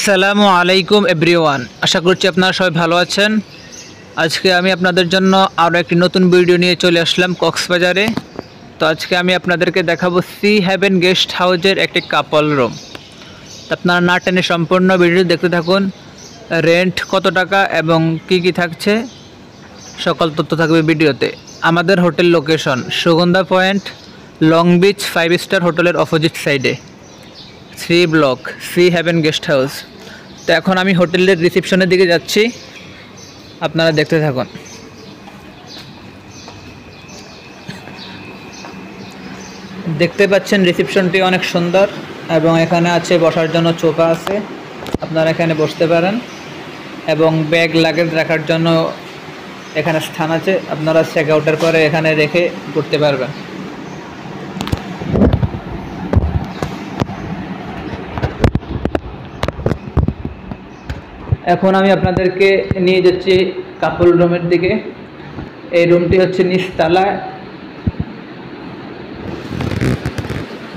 আসসালামু আলাইকুম এভরিওয়ান, আশা করছি আপনারা সবাই ভালো আছেন। আজকে আমি আপনাদের জন্য আরও একটি নতুন ভিডিও নিয়ে চলে আসলাম কক্সবাজারে। তো আজকে আমি আপনাদেরকে দেখাবো সি হেভেন গেস্ট হাউসের একটি কাপল রুম। তো আপনারা না টেনে সম্পূর্ণ ভিডিও দেখতে থাকুন। রেন্ট কত টাকা এবং কি কি থাকছে সকল তথ্য থাকবে ভিডিওতে। আমাদের hotel location Sugandha point, long beach 5 star হোটেলের অপোজিট সাইডে, 3 block, sea haven guest house. তো এখন আমি হোটেলের রিসেপশনের দিকে যাচ্ছি, আপনারা দেখতে থাকুন। দেখতে পাচ্ছেন রিসেপশনটি অনেক সুন্দর এবং এখানে আছে বসার জন্য সোফা আছে, আপনারা এখানে বসতে পারেন এবং ব্যাগ লাগেজ রাখার জন্য এখানে স্থান আছে, আপনারা চেক আউটের পরে এখানে রেখে ঘুরতে পারবেন। এখন আমি আপনাদেরকে নিয়ে যাচ্ছি কাপল রুমের দিকে। এই রুমটি হচ্ছে নিচতলায়,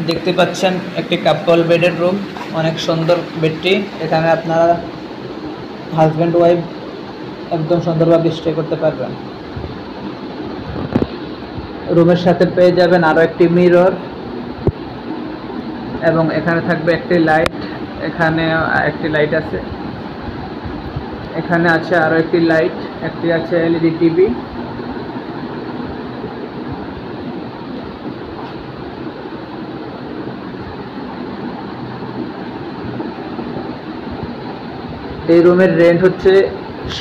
দেখতে পাচ্ছেন একটি কাপল বেডের রুম, অনেক সুন্দর বেডটি। এখানে আপনারা হাজব্যান্ড ওয়াইফ একদম সুন্দরভাবে স্টে করতে পারবেন। রুমের সাথে পেয়ে যাবেন আরও একটি মিরর এবং এখানে থাকবে একটি লাইট, এখানে একটি লাইট আছে, এখানে আছে আরও একটি লাইট, একটি আছে এলইডি টিভি। এই রুমের রেন্ট হচ্ছে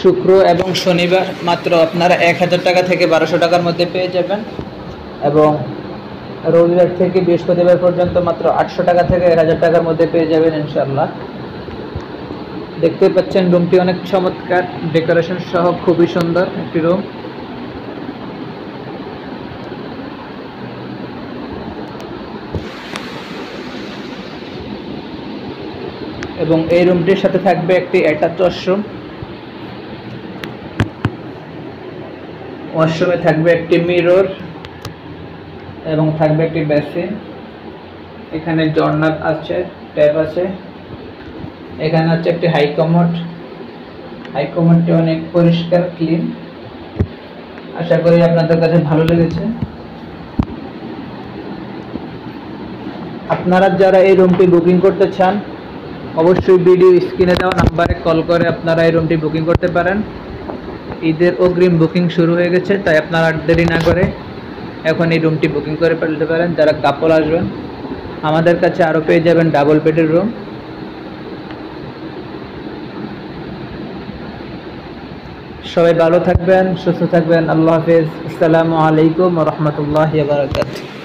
শুক্র এবং শনিবার মাত্র আপনারা 1000 টাকা থেকে 1200 টাকার মধ্যে পেয়ে যাবেন এবং রবিবার থেকে বৃহস্পতিবার পর্যন্ত মাত্র 800 টাকা থেকে 1000 টাকার মধ্যে পেয়ে যাবেন ইনশাআল্লাহ। দেখতে পাচ্ছেন রুমটি অনেক চমৎকার, ডেকোরেশন সহ খুবই সুন্দর একটি রুম। এবং এই রুমটির সাথে থাকবে একটি অ্যাটাচ ওয়াশরুম, ওয়াশরুমে থাকবে একটি মিরর এবং থাকবে একটি বেসিন, এখানে ঝর্ণা আছে, ট্যাপ আছে, এখানে আছে একটি হাই কমোড। হাই কমোডটি অনেক পরিষ্কার ক্লিন, আশা করি আপনাদের কাছে ভালো লেগেছে। আপনারা যারা এই রুমটি বুকিং করতে চান অবশ্যই ভিডিও স্ক্রিনে দেওয়া নাম্বারে কল করে আপনারা এই রুমটি বুকিং করতে পারেন। ঈদের অগ্রিম বুকিং শুরু হয়ে গেছে, তাই আপনারা দেরি না করে এখন এই রুমটি বুকিং করে ফেলতে পারেন। যারা কাপল আসবেন আমাদের কাছে আরও পেয়ে যাবেন ডাবল বেডের রুম। সবাই ভালো থাকবেন, সুস্থ থাকবেন। আল্লাহ হাফেজ। আসসালামু আলাইকুম ওয়া রাহমাতুল্লাহি ওয়া বারাকাতুহু।